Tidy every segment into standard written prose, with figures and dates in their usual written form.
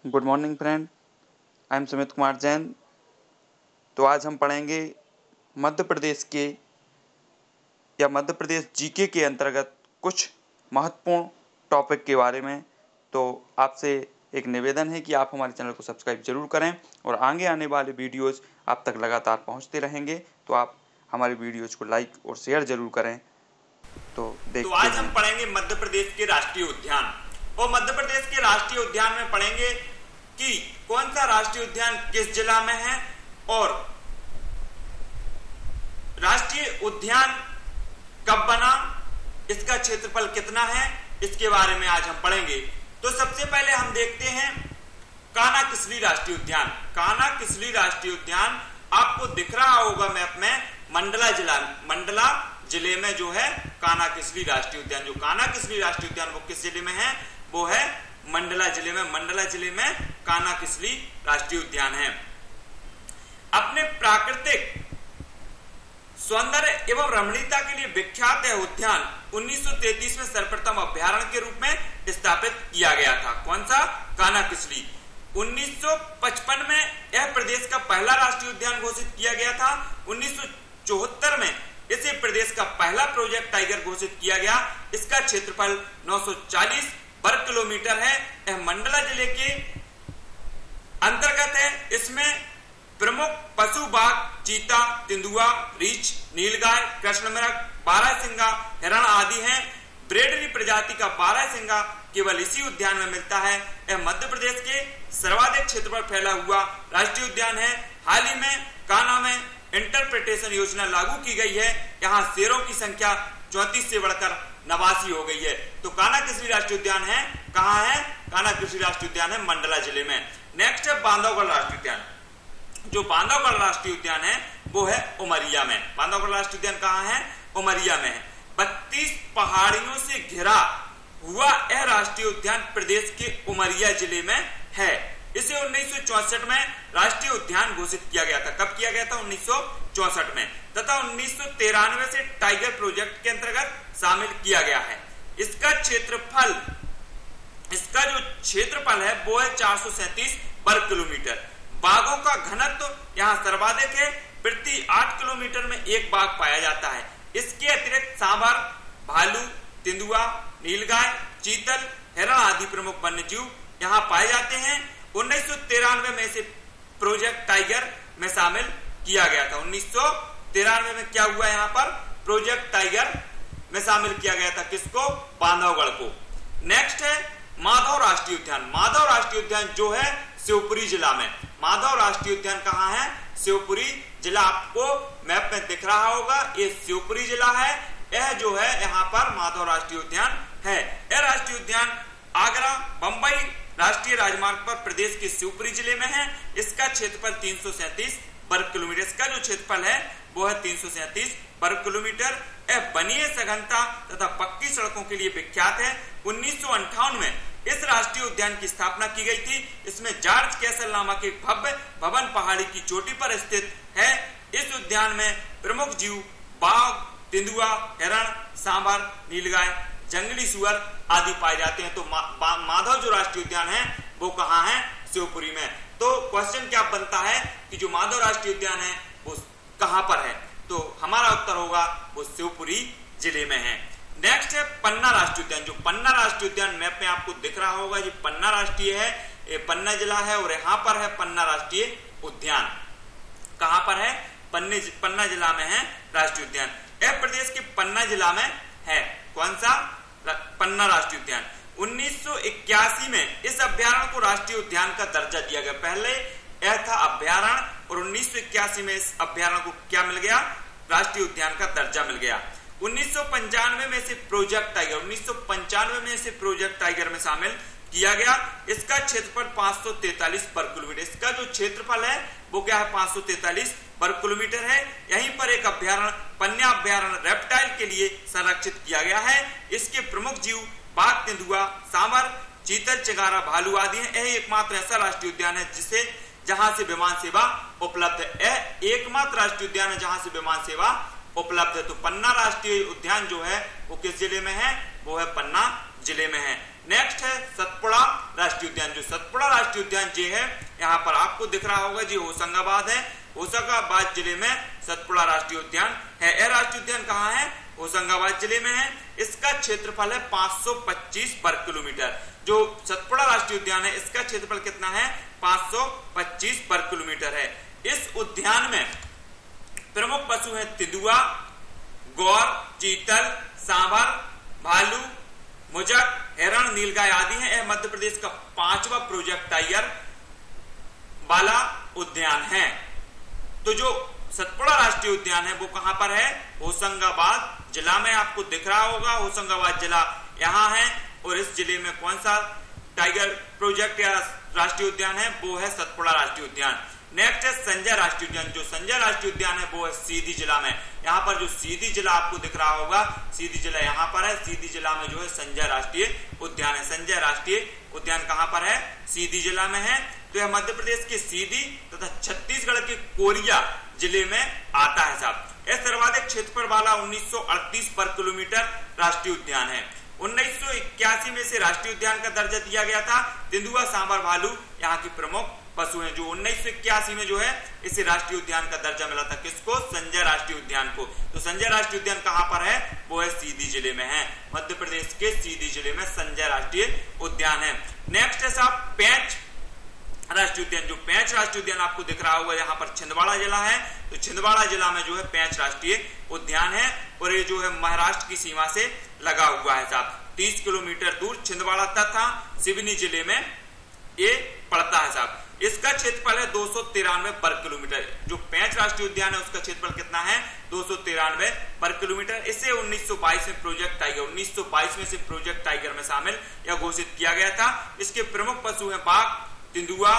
Good morning friend, I am Sumit Kumar Jain. तो आज हम पढ़ेंगे मध्य प्रदेश के या मध्य प्रदेश जीके के अंतर्गत कुछ महत्वपूर्ण टॉपिक के बारे में। तो आपसे एक निवेदन है कि आप हमारे चैनल को सब्सक्राइब जरूर करें और आगे आने वाले वीडियोज़ आप तक लगातार पहुंचते रहेंगे। तो आप हमारे वीडियोज़ को लाइक और शेयर जरूर करें। तो आज हम पढ़ेंगे मध्य प्रदेश के राष्ट्रीय उद्यान, और मध्य प्रदेश के राष्ट्रीय उद्यान में पढ़ेंगे कि कौन सा राष्ट्रीय उद्यान किस जिला में है और राष्ट्रीय उद्यान कब बना, इसका क्षेत्रफल कितना है, इसके बारे में आज हम पढ़ेंगे। तो सबसे पहले हम देखते हैं कान्हा-किसली राष्ट्रीय उद्यान। कान्हा-किसली राष्ट्रीय उद्यान आपको दिख रहा होगा मैप में, मंडला जिले में जो है कान्हा-किसली राष्ट्रीय उद्यान। जो कान्हा-किसली राष्ट्रीय उद्यान वो किस जिले में है? वो है मंडला जिले में। मंडला जिले में कान्हा-किसली राष्ट्रीय उद्यान है। अपने प्राकृतिक सौंदर्य एवं रमणीयता के लिए विख्यात है उद्यान 1933 में सर्वप्रथम अभ्यारण्य के रूप में स्थापित किया गया था। कौन सा? कान्हा-किसली। 1955 में यह प्रदेश का पहला राष्ट्रीय उद्यान घोषित किया गया था। 1974 में इसे प्रदेश का पहला प्रोजेक्ट टाइगर घोषित किया गया। इसका क्षेत्रफल 940 वर्ग किलोमीटर है। यह मंडला जिले के अंतर्गत है। इसमें प्रमुख पशु बाघ, चीता, तेंदुआ, रीछ, नीलगाय, कृष्णमृग, बारहसिंगा, हिरण आदि हैं। ब्रेडरी प्रजाति का बारहसिंगा केवल इसी उद्यान में मिलता है। यह मध्य प्रदेश के सर्वाधिक क्षेत्र पर फैला हुआ राष्ट्रीय उद्यान है। हाल ही में कान्हा में इंटरप्रिटेशन योजना लागू की गई है। यहाँ शेरों की संख्या 34 से बढ़कर 89 हो गई है। तो कान्हा-किसली राष्ट्रीय उद्यान है कहाँ है? कान्हा-किसली राष्ट्रीय उद्यान है मंडला जिले में। नेक्स्ट है बांधवगढ़ राष्ट्रीय उद्यान। जो बांधवगढ़ राष्ट्रीय उद्यान है वो है उमरिया में। बांधवगढ़ राष्ट्रीय उद्यान कहाँ है? उमरिया में है। 32 पहाड़ियों से घिरा हुआ यह राष्ट्रीय उद्यान प्रदेश के उमरिया जिले में है। इसे 1964 में राष्ट्रीय उद्यान घोषित किया गया था। कब किया गया था? 1964 में, तथा 1993 से टाइगर प्रोजेक्ट के अंतर्गत शामिल किया गया है। इसका जो क्षेत्रफल है वो है 437 वर्ग किलोमीटर। बाघों का घनत्व यहाँ सर्वाधिक है। प्रति 8 किलोमीटर में एक बाघ पाया जाता है। इसके अतिरिक्त सांभर, भालू, तेंदुआ, नीलगाय, चीतल, हिरण आदि प्रमुख वन्यजीव यहाँ पाए जाते हैं। 1993 में इसे प्रोजेक्ट टाइगर में शामिल किया गया था। 1993 में क्या हुआ? यहाँ पर प्रोजेक्ट टाइगर में शामिल किया गया था। किसको? बांधवगढ़ को। नेक्स्ट है माधव राष्ट्रीय उद्यान। माधव राष्ट्रीय उद्यान जो है शिवपुरी जिला में। माधव राष्ट्रीय उद्यान कहाँ है? शिवपुरी जिला। आपको मैप में दिख रहा होगा, ये शिवपुरी जिला है। यह जो है यहाँ पर माधव राष्ट्रीय उद्यान है। यह राष्ट्रीय उद्यान आगरा बंबई राष्ट्रीय राजमार्ग पर प्रदेश के शिवपुरी जिले में है। इसका क्षेत्रफल 337 वर्ग किलोमीटर। इसका जो क्षेत्रफल है वो है 337 वर्ग किलोमीटर। यह बनीय सघनता तथा पक्की सड़कों के लिए विख्यात है। 1958 में इस राष्ट्रीय उद्यान की स्थापना की गई थी। इसमें जॉर्ज कैसल नामक एक भव्य भवन पहाड़ी की चोटी पर स्थित है। इस उद्यान में प्रमुख जीव बाघ, तेंदुआ, हिरण, सांभर, नीलगाय, जंगली सुअर आदि पाए जाते हैं। तो माधव जो राष्ट्रीय उद्यान है वो कहाँ है? शिवपुरी में। तो क्वेश्चन क्या बनता है कि जो माधव राष्ट्रीय उद्यान है वो कहाँ पर है? तो हमारा उत्तर होगा वो शिवपुरी जिले में है। नेक्स्ट है पन्ना राष्ट्रीय उद्यान। जो पन्ना राष्ट्रीय उद्यान मैप में आपको दिख रहा होगा, ये पन्ना राष्ट्रीय है, ये पन्ना जिला है और यहाँ पर है पन्ना राष्ट्रीय उद्यान। कहाँ पर है? पन्ना जिला में है राष्ट्रीय उद्यान। यह प्रदेश के पन्ना जिला में है। कौन सा? पन्ना राष्ट्रीय उद्यान। 1981 में इस अभ्यारण्य को राष्ट्रीय उद्यान का दर्जा दिया गया। पहले यह था अभ्यारण्य और 1981 में इस अभ्यारण्य को क्या मिल गया? राष्ट्रीय उद्यान का दर्जा मिल गया। 1995 में इसे प्रोजेक्ट टाइगर में शामिल किया गया। इसका क्षेत्रफल 543 वर्ग किलोमीटर। इसका जो क्षेत्रफल है वो क्या है? 543 वर्ग किलोमीटर है। यहीं पर एक अभ्यारण्य पन्ना अभ्यारण्य रेप्टाइल के लिए संरक्षित किया गया है। इसके प्रमुख जीव बाघ, तेंदुआ, सांभर, चीतल, चिगारा, भालू आदि हैं। यह एकमात्र ऐसा राष्ट्रीय उद्यान है जहां से विमान सेवा उपलब्ध है। यह एकमात्र राष्ट्रीय उद्यान है जहां से विमान सेवा उपलब्ध है। तो पन्ना राष्ट्रीय उद्यान जो है वो किस जिले में है? वो है पन्ना जिले में है। नेक्स्ट है सतपुड़ा राष्ट्रीय उद्यान। जो सतपुड़ा राष्ट्रीय उद्यान जी है, यहाँ पर आपको दिख रहा होगा जी, होशंगाबाद है। होशंगाबाद जिले में सतपुड़ा राष्ट्रीय उद्यान है। यह राष्ट्रीय उद्यान कहाँ है? होशंगाबाद जिले में है। इसका क्षेत्रफल है 525 वर्ग किलोमीटर। जो सतपुड़ा राष्ट्रीय उद्यान है, इसका क्षेत्रफल कितना है? 525 वर्ग किलोमीटर है। इस उद्यान में प्रमुख पशु है तेंदुआ, गौर, चीतल, सांभर, भालू, मुजक, हिरण, नीलगाय आदि हैं। यह मध्य प्रदेश का 5वां प्रोजेक्ट टाइगर वाला उद्यान है। तो जो सतपुड़ा राष्ट्रीय उद्यान है वो कहां पर है? होशंगाबाद जिला में। आपको दिख रहा होगा होशंगाबाद जिला यहाँ है, और इस जिले में कौन सा टाइगर प्रोजेक्ट या राष्ट्रीय उद्यान है? वो है सतपुड़ा राष्ट्रीय उद्यान। नेक्स्ट है संजय राष्ट्रीय उद्यान। जो संजय राष्ट्रीय उद्यान है वो है सीधी जिला में। यहाँ पर जो सीधी जिला आपको दिख रहा होगा, सीधी जिला यहाँ पर है। सीधी जिला में जो है संजय राष्ट्रीय उद्यान है। संजय राष्ट्रीय उद्यान कहाँ पर है? सीधी जिला में है। तो यह मध्य प्रदेश के सीधी तथा छत्तीसगढ़ के कोरिया जिले में आता है साहब। यह सर्वाधिक क्षेत्रफल वाला 1938 वर्ग किलोमीटर राष्ट्रीय उद्यान है। 1981 में से राष्ट्रीय उद्यान का दर्जा दिया गया था। तेंदुआ, सांभर, भालू यहाँ की प्रमुख पशु हैं। जो 1981 में जो है इसे राष्ट्रीय उद्यान का दर्जा मिला था। किसको? संजय राष्ट्रीय उद्यान को। तो संजय राष्ट्रीय उद्यान कहां पर है? वो है सीधी जिले में है। मध्य प्रदेश के सीधी जिले में संजय राष्ट्रीय उद्यान है। नेक्स्ट है साहब पेंच राष्ट्रीय उद्यान। जो पेंच राष्ट्रीय उद्यान आपको दिख रहा होगा, यहाँ पर छिंदवाड़ा जिला है। तो छिंदवाड़ा जिला में जो है पेंच राष्ट्रीय उद्यान है, और ये जो है महाराष्ट्र की सीमा से लगा हुआ है साहब। 30 किलोमीटर दूर छिंदवाड़ा तथा सिवनी जिले में ये पड़ता है साहब। इसका क्षेत्रफल है 293 वर्ग किलोमीटर। जो पेंच राष्ट्रीय उद्यान है उसका क्षेत्रफल कितना है? 293 वर्ग किलोमीटर। इसे 1922 में प्रोजेक्ट टाइगर 1922 में से प्रोजेक्ट टाइगर में शामिल या घोषित किया गया था। इसके प्रमुख पशु हैं बाघ, तेंदुआ,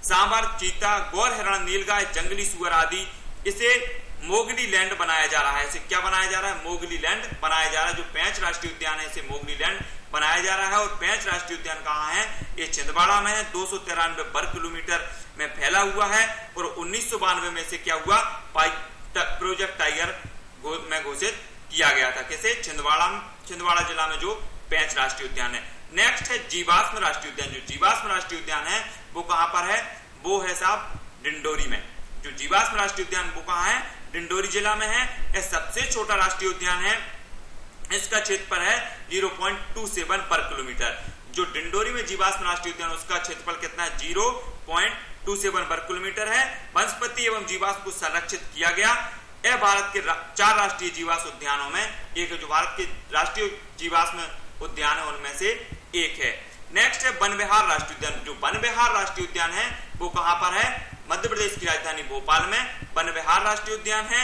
सांभर, चीता, गौर, हिरण, नीलगाय, जंगली सुअर आदि। इसे मोगली लैंड बनाया जा रहा है। इसे क्या बनाया जा रहा है? मोगली लैंड बनाया जा रहा है। जो पेंच राष्ट्रीय उद्यान है इसे मोगली लैंड बनाया जा रहा है। और पेंच राष्ट्रीय उद्यान कहाँ है? ये छिंदवाड़ा में है। 293 वर्ग किलोमीटर में फैला हुआ है, और 1992 में से क्या हुआ? प्रोजेक्ट टाइगर में घोषित किया गया था। किसे? छिंदवाड़ा जिला में जो पेंच राष्ट्रीय उद्यान है। नेक्स्ट है जीवाश्म राष्ट्रीय उद्यान। जो जीवाश्म राष्ट्रीय उद्यान है वो कहां पर है? वो है साहब डिंडोरी में। जो जीवाश्म राष्ट्रीय उद्यान वो कहां है? डिंडोरी जिला में है। यह सबसे छोटा राष्ट्रीय उद्यान है। इसका क्षेत्रफल है 0.27 वर्ग किलोमीटर। जो डिंडोरी में जीवाश्म राष्ट्रीय उद्यान उसका क्षेत्रफल कितना है? 0.27 वर्ग किलोमीटर है। वनस्पति एवं जीवाश्म को संरक्षित किया गया। यह भारत के 4 राष्ट्रीय जीवाश्म उद्यानों में एक है। जो भारत के राष्ट्रीय जीवाश्म उद्यान है उनमें से एक है। नेक्स्ट है वन विहार राष्ट्रीय उद्यान। जो वन विहार राष्ट्रीय उद्यान है वो कहां पर है? मध्य प्रदेश की राजधानी भोपाल में वन विहार राष्ट्रीय उद्यान है।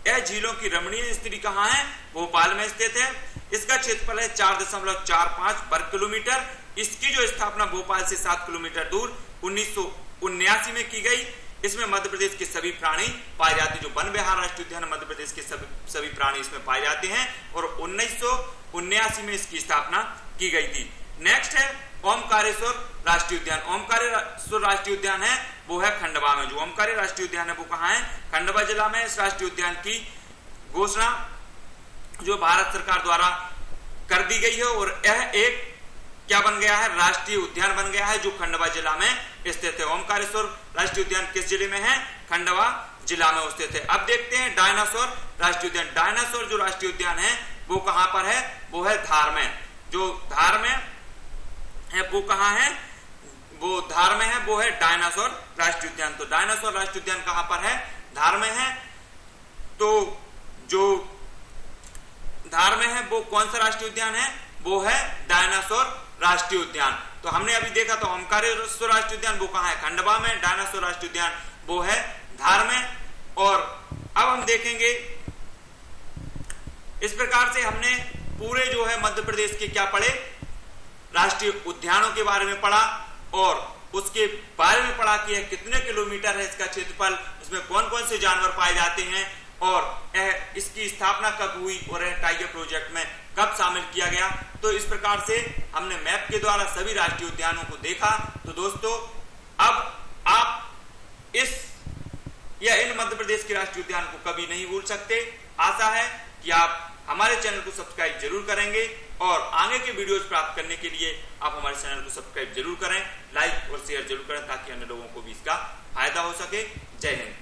यह झीलों की रमणीय स्थिति कहां है? भोपाल में स्थित है। इसका क्षेत्रफल है 4.45 वर्ग किलोमीटर। इसकी जो स्थापना भोपाल से 7 किलोमीटर दूर 1979 में की गई। इसमें मध्य प्रदेश के सभी प्राणी पाए जाते हैं। जो वन विहार राष्ट्रीय उद्यान मध्य प्रदेश के सभी प्राणी इसमें पाए जाते हैं, और 1979 में इसकी स्थापना की गई थी। नेक्स्ट है ओमकारेश्वर राष्ट्रीय उद्यान। ओमकारेश्वर राष्ट्रीय उद्यान है वो है खंडवा में। जो ओमकारेश्वर राष्ट्रीय उद्यान है वो कहां है? खंडवा जिला में। इस राष्ट्रीय उद्यान की घोषणा जो भारत सरकार द्वारा कर दी गई है, और यह एक क्या बन गया है? राष्ट्रीय उद्यान बन गया है, जो खंडवा जिला में स्थित है। ओमकारेश्वर राष्ट्रीय उद्यान किस जिले में है? खंडवा जिला में स्थित है। अब देखते हैं डायनासोर राष्ट्रीय उद्यान। डायनासोर जो राष्ट्रीय उद्यान है वो कहां पर है? वो है धार में। जो धार में है वो कहां है? वो धार में है, वो है डायनासोर राष्ट्रीय उद्यान। तो डायनासोर राष्ट्रीय उद्यान कहां पर है? धार में है। तो जो धार में है वो कौन सा राष्ट्रीय उद्यान है? वो है डायनासोर राष्ट्रीय उद्यान। तो हमने अभी देखा तो ओमकारेश्वर राष्ट्रीय उद्यान वो कहां है? खंडवा में। डायनासोर राष्ट्रीय उद्यान वो है धार में। और अब हम देखेंगे इस प्रकार से हमने पूरे जो है मध्य प्रदेश के क्या पढ़े? राष्ट्रीय उद्यानों के बारे में पढ़ा, और उसके बारे में पढ़ा कि कितने किलोमीटर है इसका क्षेत्रफल, इसमें कौन कौन से जानवर पाए जाते हैं, और इसकी स्थापना कब हुई, और टाइगर प्रोजेक्ट में कब शामिल किया गया। तो इस प्रकार से हमने मैप के द्वारा सभी राष्ट्रीय उद्यानों को देखा। तो दोस्तों अब आप इस या इन मध्य प्रदेश के राष्ट्रीय उद्यान को कभी नहीं भूल सकते। आशा है कि आप हमारे चैनल को सब्सक्राइब जरूर करेंगे। और आगे के वीडियोज प्राप्त करने के लिए आप हमारे चैनल को सब्सक्राइब जरूर करें, लाइक और शेयर जरूर करें ताकि अन्य लोगों को भी इसका फायदा हो सके। जय हिंद।